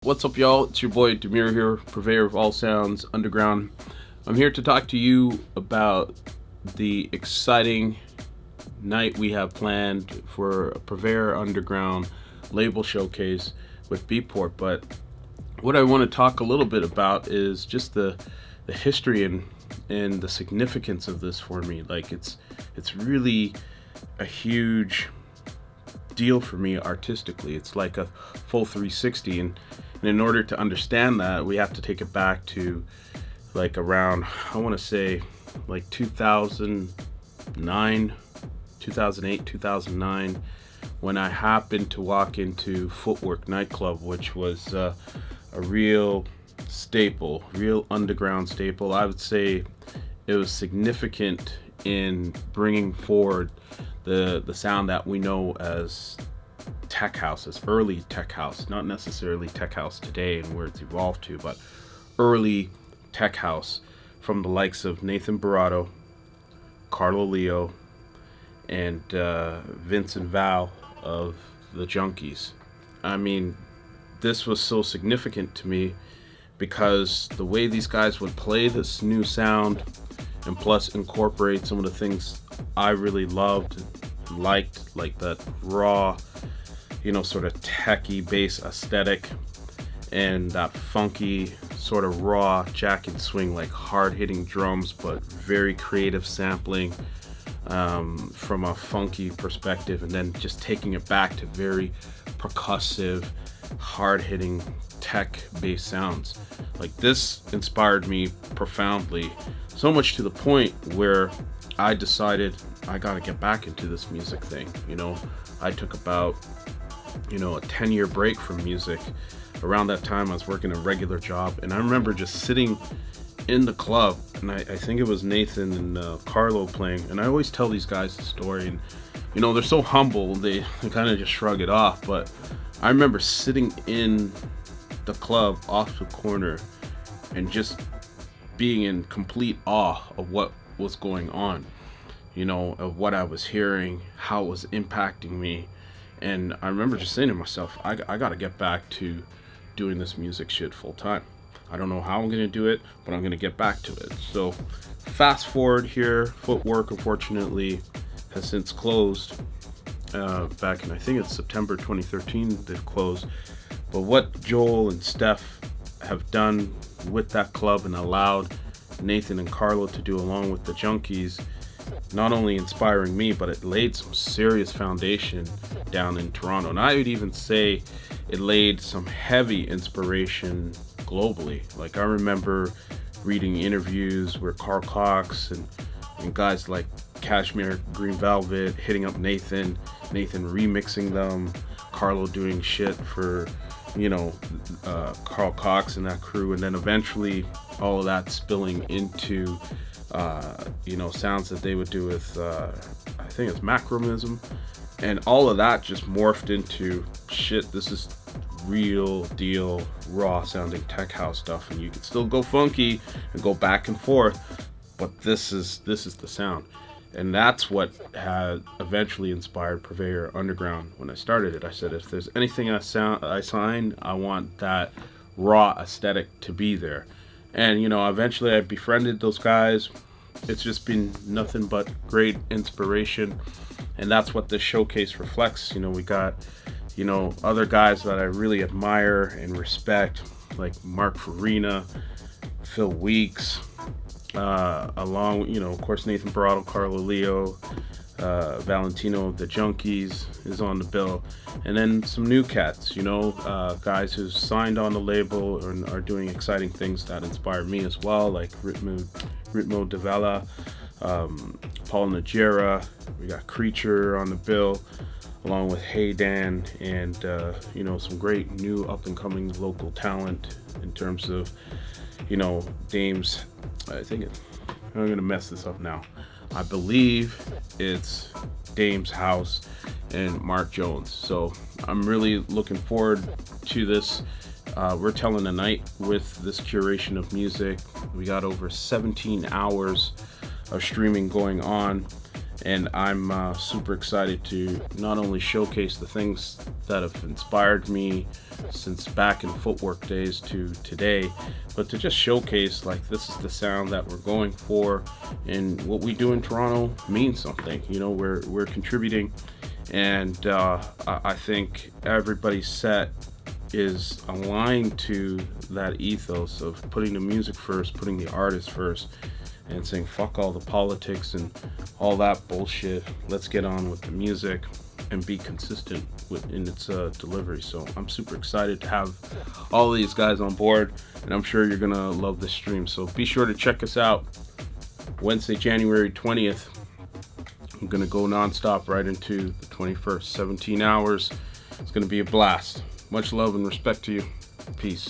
What's up, y'all? It's your boy Demuir here, purveyor of all sounds, underground. I'm here to talk to you about the exciting night we have planned for a Purveyor Underground label showcase with Beatport. But what I want to talk a little bit about is just the history and the significance of this for me. Like it's really a huge deal for me artistically. It's like a full 360, and in order to understand that, we have to take it back to like around, I want to say like 2009, 2008, 2009, when I happened to walk into Footwork nightclub, which was a real staple, real underground staple. I would say it was significant in bringing forward the sound that we know as tech house, as early tech house, not necessarily tech house today and where it's evolved to, but early tech house from the likes of Nathan Barato, Carlo Leo, and Vince and Val of the Junkies. I mean, this was so significant to me because the way these guys would play this new sound and plus incorporate some of the things I really loved and liked, like that raw, sort of techie bass aesthetic and that funky sort of raw jack and swing, like hard hitting drums but very creative sampling from a funky perspective, and then just taking it back to very percussive, hard hitting tech bass sounds. Like this inspired me profoundly, so much to the point where I decided I gotta get back into this music thing. I took about a 10-year break from music. Around that time I was working a regular job, and I remember just sitting in the club, and I think it was Nathan and Carlo playing, and I always tell these guys the story, and they're so humble, they kind of just shrug it off, but I remember sitting in the club off the corner and just being in complete awe of what was going on, of what I was hearing, how it was impacting me. And I remember just saying to myself, I gotta get back to doing this music shit full time. I don't know how I'm gonna do it, but I'm gonna get back to it. So fast forward here, Footwork unfortunately has since closed. Back in, I think it's September 2013 they've closed. But what Joel and Steph have done with that club and allowed Nathan and Carlo to do along with the Junkies, not only inspiring me, but it laid some serious foundation down in Toronto. And I would even say it laid some heavy inspiration globally. Like I remember reading interviews where Carl Cox and guys like Cashmere, Green Velvet hitting up Nathan remixing them, Carlo doing shit for Carl Cox and that crew, and then eventually all of that spilling into sounds that they would do with I think it's Macromism, and all of that just morphed into shit. This is real deal raw sounding tech house stuff, and you can still go funky and go back and forth, but this is the sound. And that's what had eventually inspired Purveyor Underground. When I started it, I said, if there's anything I sign, I want that raw aesthetic to be there. And eventually I befriended those guys. It's just been nothing but great inspiration, and that's what this showcase reflects. We got other guys that I really admire and respect, like Mark Farina, Phil Weeks, along of course Nathan Barato, Carlo Leo, Valentino of the Junkies is on the bill, and then some new cats, guys who signed on the label and are doing exciting things that inspire me as well, like Ritmo Devella, Paul Najera. We got Creature on the bill, along with Hey Dan, and some great new up and coming local talent in terms of Dames. I'm gonna mess this up now. I believe it's Dame's House and Mark Jones. So I'm really looking forward to this. We're telling a night with this curation of music. We got over 17 hours of streaming going on, And I'm super excited to not only showcase the things that have inspired me since back in footwork days to today, but to just showcase like this is the sound that we're going for, and what we do in Toronto means something. You know, we're contributing, and I think everybody's set is aligned to that ethos of putting the music first, putting the artist first, and saying fuck all the politics and all that bullshit. Let's get on with the music and be consistent in its delivery. So I'm super excited to have all of these guys on board, and I'm sure you're gonna love this stream. So be sure to check us out Wednesday, January 20th. I'm gonna go nonstop right into the 21st, 17 hours. It's gonna be a blast. Much love and respect to you. Peace.